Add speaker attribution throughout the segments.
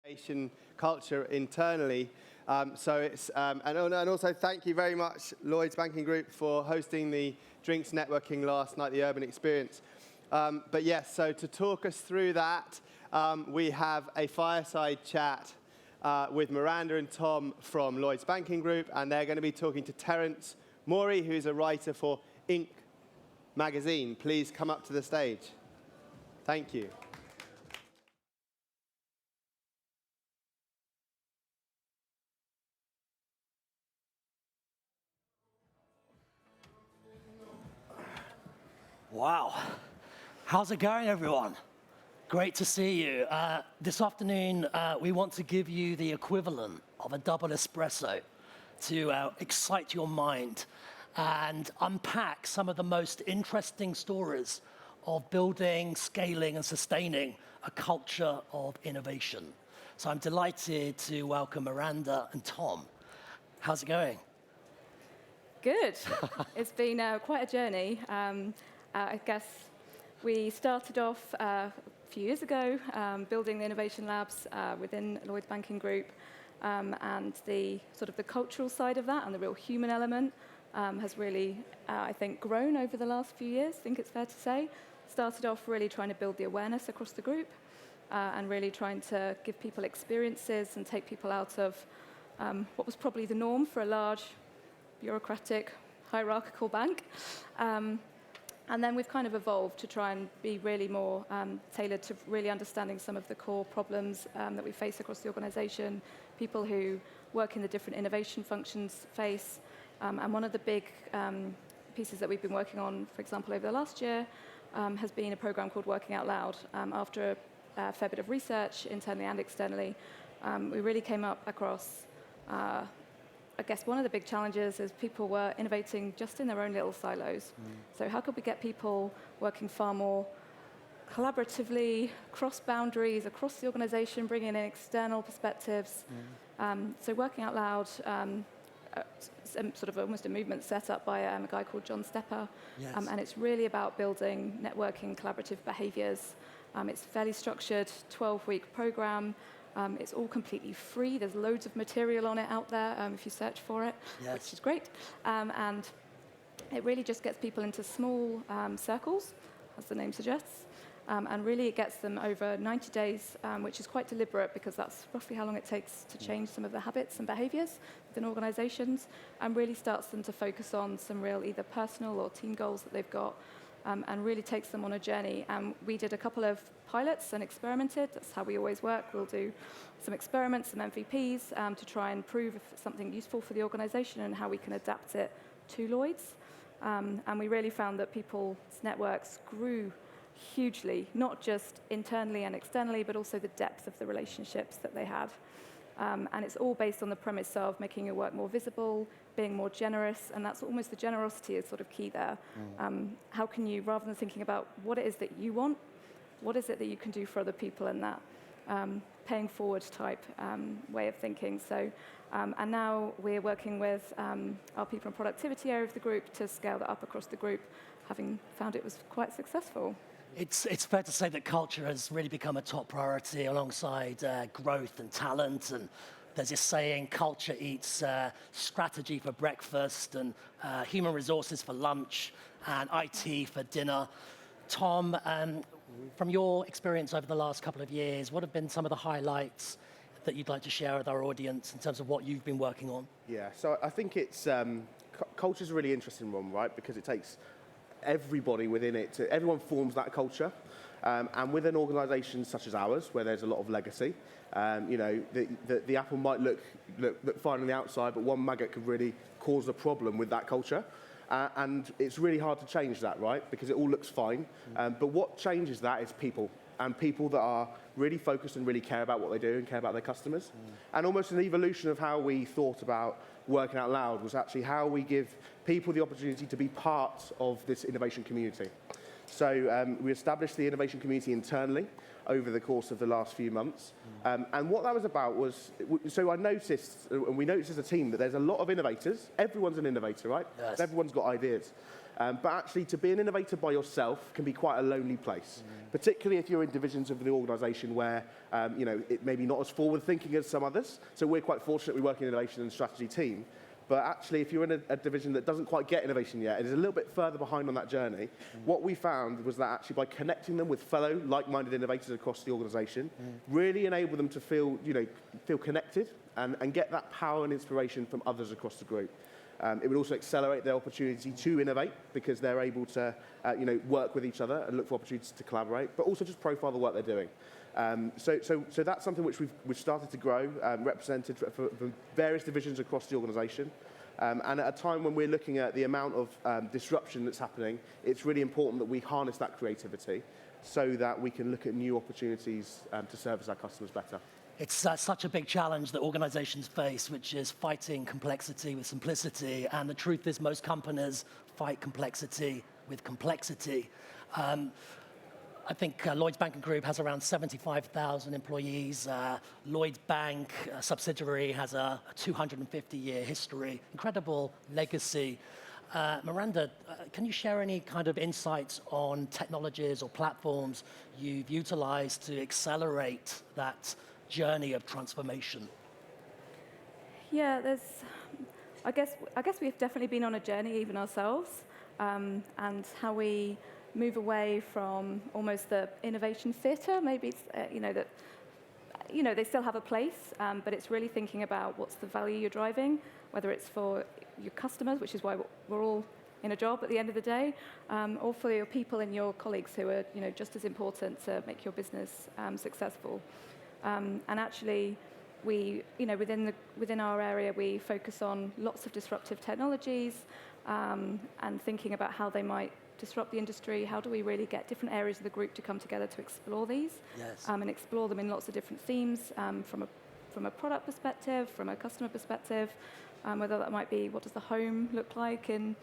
Speaker 1: innovation culture internally. And also thank you very much, Lloyds Banking Group, for hosting the drinks networking last night, the Urban Experience. But yes, so to talk us through that, we have a fireside chat with Miranda and Tom from Lloyds Banking Group, and they're going to be talking to Terence, Mauri, who's a writer for Inc. magazine. Please come up to the stage. Thank you.
Speaker 2: Wow. How's it going, everyone? Great to see you. This afternoon, we want to give you the equivalent of a double espresso to excite your mind and unpack some of the most interesting stories of building, scaling, and sustaining a culture of innovation. So I'm delighted to welcome Miranda and Tom. How's it going?
Speaker 3: Good. It's been quite a journey. I guess we started off a few years ago building the innovation labs within Lloyds Banking Group, and the sort of the cultural side of that and the real human element has really, I think, grown over the last few years, I think it's fair to say. Started off really trying to build the awareness across the group and really trying to give people experiences and take people out of what was probably the norm for a large, bureaucratic, hierarchical bank. And then we've kind of evolved to try and be really more tailored to really understanding some of the core problems that we face across the organisation, people who work in the different innovation functions face. And one of the big pieces that we've been working on, for example, over the last year, has been a programme called Working Out Loud. After a fair bit of research, internally and externally, we really came up across I guess one of the big challenges is people were innovating just in their own little silos. So how could we get people working far more collaboratively, cross boundaries, across the organisation, bringing in external perspectives? So Working Out Loud, sort of almost a movement set up by a guy called John Stepper.
Speaker 2: Yes.
Speaker 3: And it's really about building networking, collaborative behaviours. It's a fairly structured 12-week programme. It's all completely free. There's loads of material on it out there if you search for it,
Speaker 2: Yes.
Speaker 3: which is great. And it really just gets people into small circles, as the name suggests, and really it gets them over 90 days, which is quite deliberate because that's roughly how long it takes to change some of the habits and behaviours within organisations, and really starts them to focus on some real either personal or team goals that they've got. And really takes them on a journey. We did a couple of pilots and experimented. That's how we always work. We'll do some experiments, some MVPs, to try and prove if it's something useful for the organisation and how we can adapt it to Lloyds. And we really found that people's networks grew hugely, not just internally and externally, but also the depth of the relationships that they had. And it's all based on the premise of making your work more visible, being more generous, and that's almost the generosity is sort of key there. How can you, rather than thinking about what it is that you want, what is it that you can do for other people in that paying forward type way of thinking. So, and now we're working with our people and productivity area of the group to scale that up across the group, having found it was quite successful.
Speaker 2: It's fair to say that culture has really become a top priority alongside growth and talent. And there's this saying, culture eats strategy for breakfast and human resources for lunch and IT for dinner. Tom, from your experience over the last couple of years, what have been some of the highlights that you'd like to share with our audience in terms of what you've been working on?
Speaker 4: Yeah, so I think it's culture's a really interesting one, right? Because it takes everybody within it, everyone forms that culture. And with an organisation such as ours, where there's a lot of legacy, the apple might look fine on the outside, but one maggot could really cause a problem with that culture. And it's really hard to change that, right? Because it all looks fine. But what changes that is people, and people that are really focused and really care about what they do and care about their customers. And almost an evolution of how we thought about Working Out Loud was actually how we give people the opportunity to be part of this innovation community. So we established the innovation community internally over the course of the last few months. And what that was about was, so I noticed, and we noticed as a team, that there's a lot of innovators. Everyone's an innovator, right?
Speaker 2: Yes.
Speaker 4: Everyone's got ideas. But actually, to be an innovator by yourself can be quite a lonely place, particularly if you're in divisions of the organisation where it may be not as forward-thinking as some others. So we're quite fortunate we work in innovation and strategy team. But actually, if you're in a division that doesn't quite get innovation yet, and is a little bit further behind on that journey, what we found was that actually by connecting them with fellow like-minded innovators across the organisation, really enable them to feel connected and get that power and inspiration from others across the group. It would also accelerate their opportunity to innovate because they're able to work with each other and look for opportunities to collaborate, but also just profile the work they're doing. So that's something which we've started to grow, represented for various divisions across the organisation. And at a time when we're looking at the amount of disruption that's happening, it's really important that we harness that creativity so that we can look at new opportunities to service our customers better.
Speaker 2: It's such a big challenge that organizations face, which is fighting complexity with simplicity. And the truth is most companies fight complexity with complexity. I think Lloyds Banking Group has around 75,000 employees. Lloyds Bank subsidiary has a 250-year history, incredible legacy. Miranda, can you share any kind of insights on technologies or platforms you've utilized to accelerate that journey of transformation?
Speaker 3: Yeah, I guess we've definitely been on a journey even ourselves, and how we move away from almost the innovation theatre. Maybe it's, they still have a place, but it's really thinking about what's the value you're driving, whether it's for your customers, which is why we're all in a job at the end of the day, or for your people and your colleagues who are just as important to make your business successful. And actually, within our area, we focus on lots of disruptive technologies and thinking about how they might disrupt the industry. How do we really get different areas of the group to come together to explore these?
Speaker 2: Yes.
Speaker 3: And explore them in lots of different themes, from a product perspective, from a customer perspective, whether that might be what does the home look like in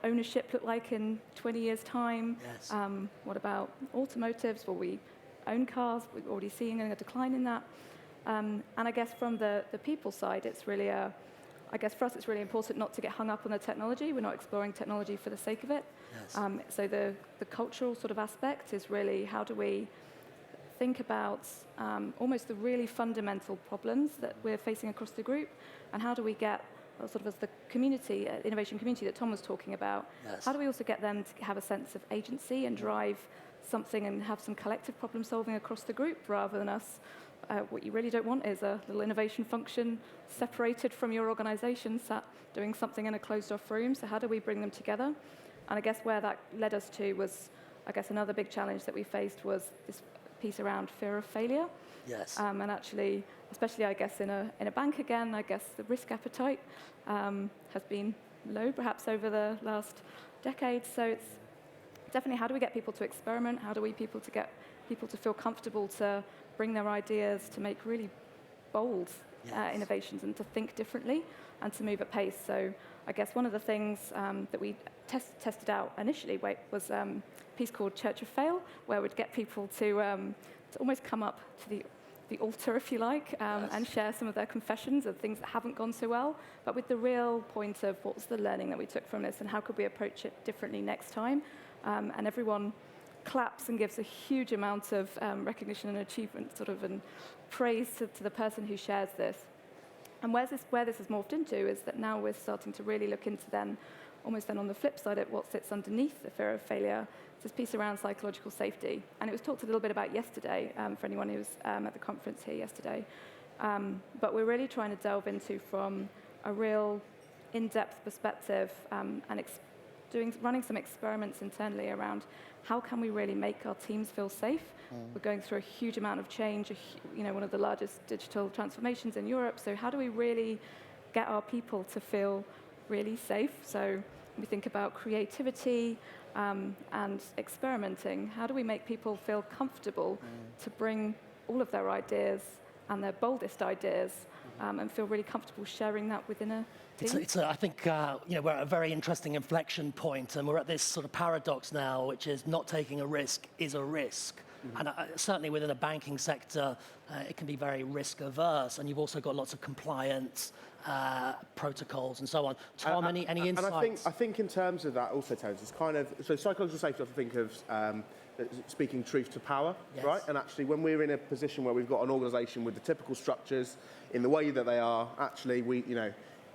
Speaker 3: ownership look like in 20 years' time?
Speaker 2: Yes.
Speaker 3: What about automotives? Will we own cars? We're already seeing a decline in that. And I guess from the people side, it's really for us, it's really important not to get hung up on the technology. We're not exploring technology for the sake of it.
Speaker 2: Yes.
Speaker 3: So the cultural sort of aspect is really how do we think about almost the really fundamental problems that we're facing across the group, and how do we get sort of as the community, innovation community that Tom was talking about,
Speaker 2: Yes.
Speaker 3: how do we also get them to have a sense of agency and drive something and have some collective problem solving across the group rather than us. What you really don't want is a little innovation function separated from your organisation, sat doing something in a closed-off room. So how do we bring them together? And I guess where that led us to was, I guess another big challenge that we faced was this piece around fear of failure.
Speaker 2: Yes.
Speaker 3: And actually, especially I guess in a bank again, I guess the risk appetite has been low perhaps over the last decade. So it's definitely how do we get people to experiment? How do we get people to feel comfortable to bring their ideas, to make really bold
Speaker 2: Yes.
Speaker 3: innovations and to think differently and to move at pace. So I guess one of the things that we tested out initially was a piece called Church of Fail, where we'd get people to almost come up to the altar, if you like,
Speaker 2: Yes.
Speaker 3: and share some of their confessions of things that haven't gone so well, but with the real point of what was the learning that we took from this and how could we approach it differently next time. And everyone claps and gives a huge amount of recognition and achievement and praise to the person who shares this. And where this has morphed into is that now we're starting to really look into almost on the flip side at what sits underneath the fear of failure. It's this piece around psychological safety. And it was talked a little bit about yesterday for anyone who was at the conference here yesterday. But we're really trying to delve into from a real in-depth perspective and running some experiments internally around how can we really make our teams feel safe. We're going through a huge amount of change, one of the largest digital transformations in Europe. So how do we really get our people to feel really safe? So we think about creativity and experimenting. How do we make people feel comfortable to bring all of their ideas and their boldest ideas and feel really comfortable sharing that within a team?
Speaker 2: I think we're at a very interesting inflection point, and we're at this sort of paradox now, which is not taking a risk is a risk. And certainly within a banking sector, it can be very risk averse. And you've also got lots of compliance protocols and so on. Tom, any insights?
Speaker 4: And I think in terms of that also, Terence, it's kind of, so psychological safety, I think of speaking truth to power,
Speaker 2: Yes.
Speaker 4: right? And actually when we're in a position where we've got an organisation with the typical structures in the way that they are, actually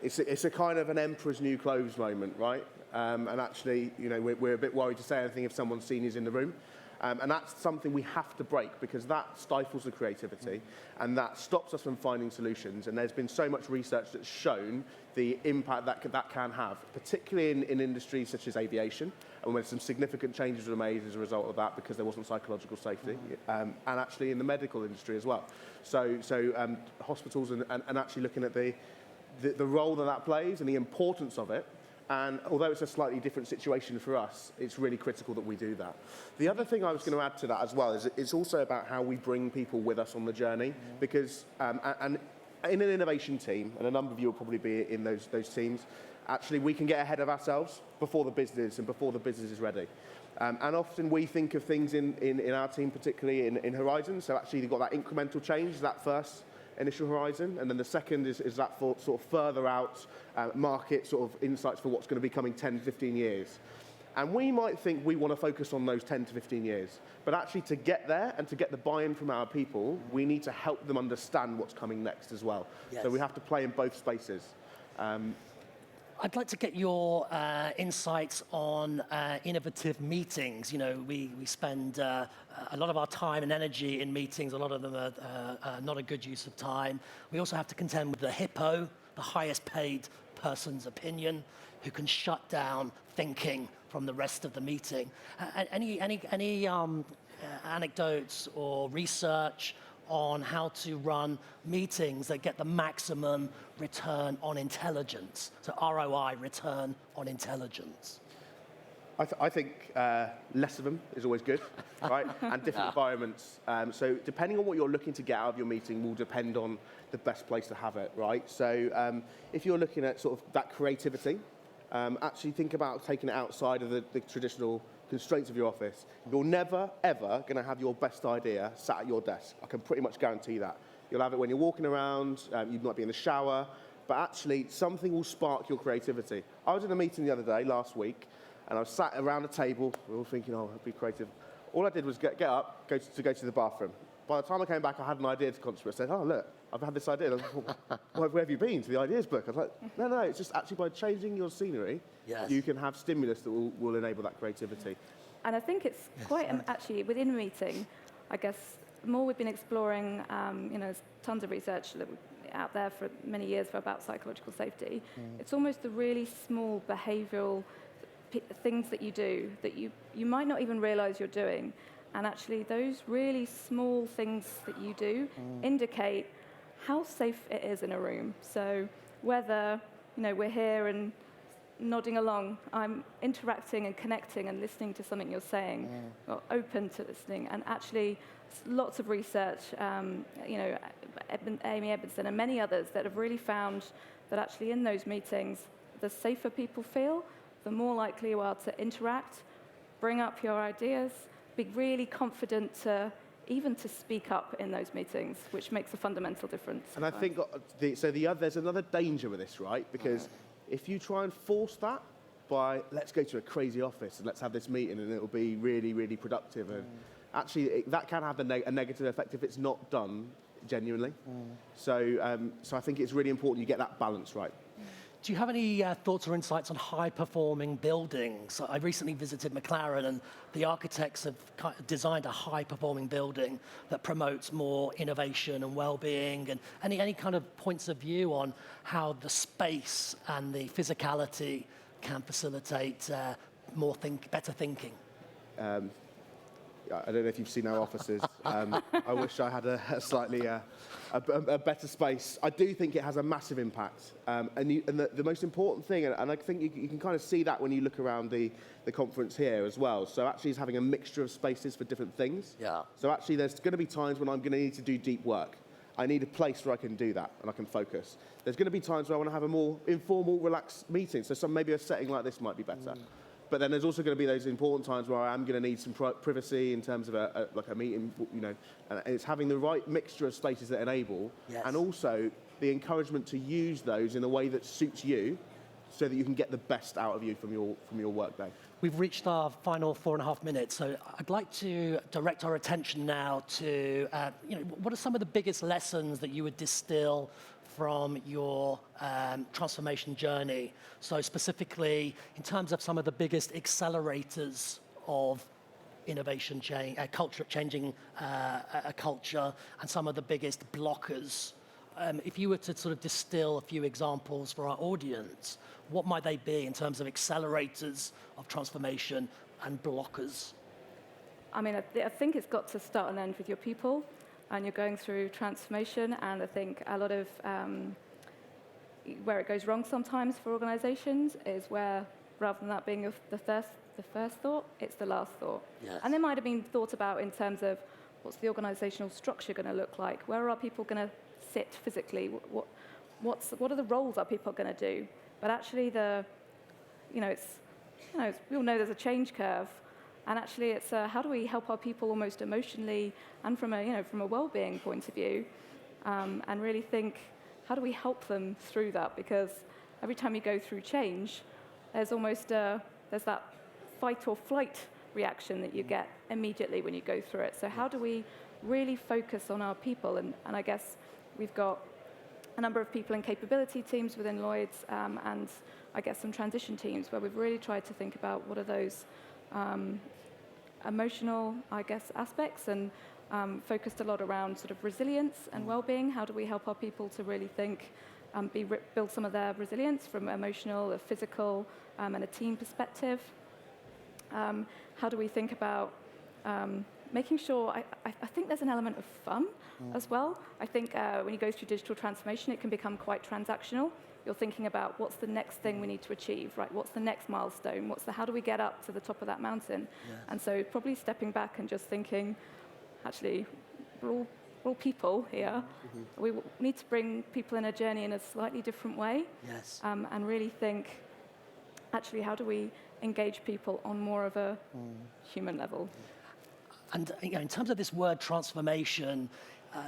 Speaker 4: it's a kind of an emperor's new clothes moment, right? And actually, we're a bit worried to say anything if someone's senior's in the room. And that's something we have to break because that stifles the creativity and that stops us from finding solutions. And there's been so much research that's shown the impact that can have, particularly in industries such as aviation, and when some significant changes were made as a result of that because there wasn't psychological safety, and actually in the medical industry as well. So hospitals and actually looking at the role that plays and the importance of it. And although it's a slightly different situation for us, it's really critical that we do that. The other thing I was going to add to that as well is it's also about how we bring people with us on the journey, because and in an innovation team, and a number of you will probably be in those teams, actually we can get ahead of ourselves before the business is ready. And often we think of things in our team, particularly in Horizon, so actually you've got that incremental change, that first initial horizon, and then the second is that for sort of further out market sort of insights for what's going to be coming 10, 15 years. And we might think we want to focus on those 10 to 15 years, but actually to get there and to get the buy-in from our people, we need to help them understand what's coming next as well.
Speaker 2: Yes.
Speaker 4: So we have to play in both spaces.
Speaker 2: I'd like to get your insights on innovative meetings. We spend a lot of our time and energy in meetings. A lot of them are not a good use of time. We also have to contend with the hippo, the highest paid person's opinion, who can shut down thinking from the rest of the meeting. Any anecdotes or research on how to run meetings that get the maximum return on intelligence? So ROI, return on intelligence.
Speaker 4: I think less of them is always good, right? And different environments. So depending on what you're looking to get out of your meeting will depend on the best place to have it, right? So if you're looking at sort of that creativity, actually think about taking it outside of the traditional constraints of your office. You're never, ever going to have your best idea sat at your desk. I can pretty much guarantee that. You'll have it when you're walking around, you might be in the shower, but actually something will spark your creativity. I was in a meeting the other day, last week, and I was sat around a table, we were all thinking, oh, I'd be creative. All I did was get up, go to the bathroom. By the time I came back, I had an idea to contribute. I said, oh, look, I've had this idea. I was like, well, where have you been? To the ideas book. I was like, no, it's just actually by changing your scenery,
Speaker 2: Yes.
Speaker 4: you can have stimulus that will enable that creativity.
Speaker 3: And I think it's quite, actually, within a meeting, I guess, more we've been exploring, there's tons of research out there for many years about psychological safety. It's almost the really small behavioural things that you do that you might not even realise you're doing. And actually, those really small things that you do indicate how safe it is in a room. So whether, we're here and nodding along, I'm interacting and connecting and listening to something you're saying, or open to listening. And actually, lots of research, Amy Edmondson and many others that have really found that actually in those meetings, the safer people feel, the more likely you are to interact, bring up your ideas, be really confident to speak up in those meetings, which makes a fundamental difference.
Speaker 4: And I think there's another danger with this, right? Because if you try and force that by, let's go to a crazy office and let's have this meeting and it'll be really, really productive, and actually that can have a negative effect if it's not done genuinely. So I think it's really important you get that balance right.
Speaker 2: Do you have any thoughts or insights on high-performing buildings? I recently visited McLaren, and the architects have designed a high-performing building that promotes more innovation and well-being. And any kind of points of view on how the space and the physicality can facilitate better thinking?
Speaker 4: I don't know if you've seen our offices. I wish I had a slightly a better space. I do think it has a massive impact. And the most important thing, and I think you can kind of see that when you look around the conference here as well. So actually it's having a mixture of spaces for different things. Yeah. So actually there's going to be times when I'm going to need to do deep work. I need a place where I can do that and I can focus. There's going to be times where I want to have a more informal, relaxed meeting. So maybe a setting like this might be better. But then there's also going to be those important times where I am going to need some privacy in terms of like a meeting, you know, and it's having the right mixture of spaces that enable, and also the encouragement to use those in a way that suits you, so that you can get the best out of you from your workday.
Speaker 2: We've reached our final 4.5 minutes, so I'd like to direct our attention now to, you know, what are some of the biggest lessons that you would distill from your transformation journey? So specifically, in terms of some of the biggest accelerators of innovation change, changing a culture, and some of the biggest blockers. If you were to sort of distill a few examples for our audience, what might they be in terms of accelerators of transformation and blockers?
Speaker 3: I mean, I think it's got to start and end with your people, and you're going through transformation, and I think a lot of where it goes wrong sometimes for organizations is where, rather than that being the first thought, it's the last thought.
Speaker 2: Yes.
Speaker 3: And they might have been thought about in terms of what's the organizational structure going to look like? Where are people going to sit physically? What are the roles that people are going to do? But actually, we all know there's a change curve, and actually, it's how do we help our people almost emotionally and from a well-being point of view, and really think how do we help them through that? Because every time you go through change, there's almost there's that fight or flight reaction that you get immediately when you go through it. So how do we really focus on our people? And I guess we've got a number of people in capability teams within Lloyds, and I guess some transition teams where we've really tried to think about what are those emotional, I guess, aspects, and focused a lot around sort of resilience and well-being. How do we help our people to really think, build some of their resilience from emotional, physical, and a team perspective? How do we think about making sure, I think there's an element of fun as well. I think when you go through digital transformation, it can become quite transactional. You're thinking about what's the next thing we need to achieve, right? What's the next milestone? How do we get up to the top of that mountain? Yes. And so probably stepping back and just thinking, actually, we're all people here. Mm-hmm. We need to bring people in a journey in a slightly different way.
Speaker 2: Yes.
Speaker 3: And really think, actually, how do we engage people on more of a human level?
Speaker 2: And in terms of this word transformation,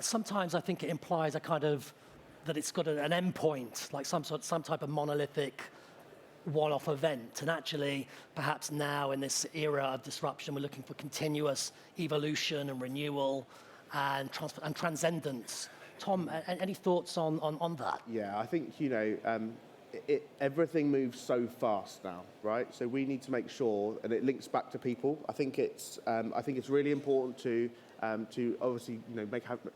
Speaker 2: sometimes I think it implies a kind of that it's got an end point, like some type of monolithic one-off event. And actually, perhaps now in this era of disruption, we're looking for continuous evolution and renewal and transcendence. Tom, any thoughts on that?
Speaker 4: Yeah, I think, everything moves so fast now, right? So we need to make sure, and it links back to people. I think it's really important to obviously,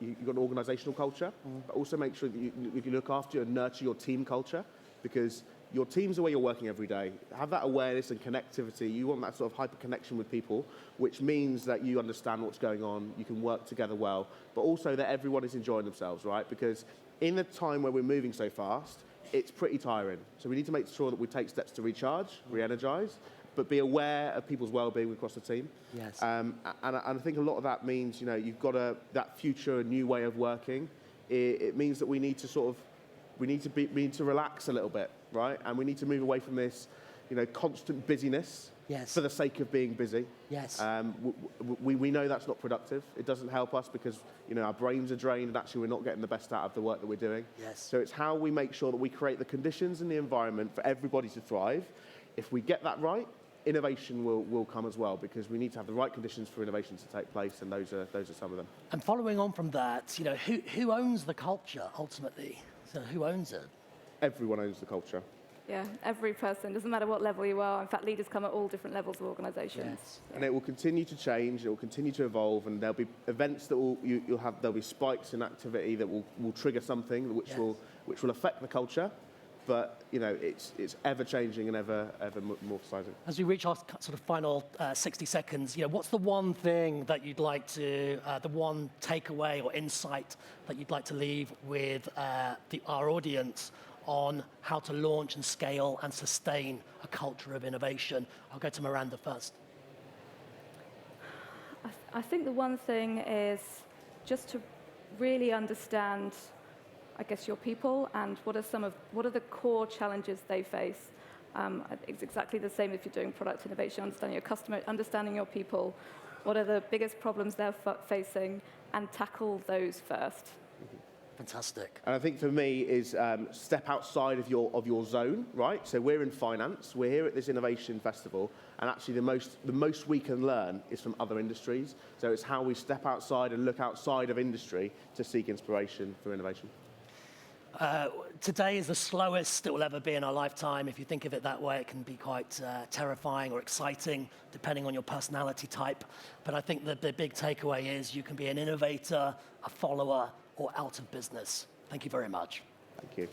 Speaker 4: you've got an organisational culture, but also make sure that you look after and nurture your team culture, because your team's the way you're working every day. Have that awareness and connectivity. You want that sort of hyper connection with people, which means that you understand what's going on, you can work together well, but also that everyone is enjoying themselves, right? Because in a time where we're moving so fast, it's pretty tiring. So we need to make sure that we take steps to recharge, re-energize, but be aware of people's well-being across the team.
Speaker 2: Yes.
Speaker 4: And I think a lot of that means, you've got that future, a new way of working. It means that we need to relax a little bit, right? And we need to move away from this, constant busyness.
Speaker 2: Yes.
Speaker 4: For the sake of being busy.
Speaker 2: Yes.
Speaker 4: We know that's not productive. It doesn't help us because our brains are drained and actually we're not getting the best out of the work that we're doing.
Speaker 2: Yes.
Speaker 4: So it's how we make sure that we create the conditions and the environment for everybody to thrive. If we get that right, innovation will come as well, because we need to have the right conditions for innovation to take place, and those are some of them.
Speaker 2: And following on from that, who owns the culture ultimately? So who owns it?
Speaker 4: Everyone owns the culture.
Speaker 3: Yeah, every person, doesn't matter what level you are. In fact, leaders come at all different levels of organisations.
Speaker 2: Yes.
Speaker 3: Yeah.
Speaker 4: And it will continue to change, it will continue to evolve, and there'll be events that you'll have, there'll be spikes in activity that will trigger something which will affect the culture. But, it's ever-changing and ever morphosizing.
Speaker 2: As we reach our sort of final 60 seconds, what's the one thing that you'd like to, the one takeaway or insight that you'd like to leave with our audience on how to launch and scale and sustain a culture of innovation? I'll go to Miranda first.
Speaker 3: I think the one thing is just to really understand, I guess, your people and what are the core challenges they face. It's exactly the same if you're doing product innovation, understanding your customer, understanding your people, what are the biggest problems they're facing, and tackle those first.
Speaker 2: Fantastic.
Speaker 4: And I think for me is step outside of your zone, right? So we're in finance, we're here at this innovation festival, and actually the most we can learn is from other industries. So it's how we step outside and look outside of industry to seek inspiration for innovation.
Speaker 2: Today is the slowest it will ever be in our lifetime. If you think of it that way, it can be quite terrifying or exciting, depending on your personality type. But I think the big takeaway is you can be an innovator, a follower, or out of business. Thank you very much.
Speaker 4: Thank you.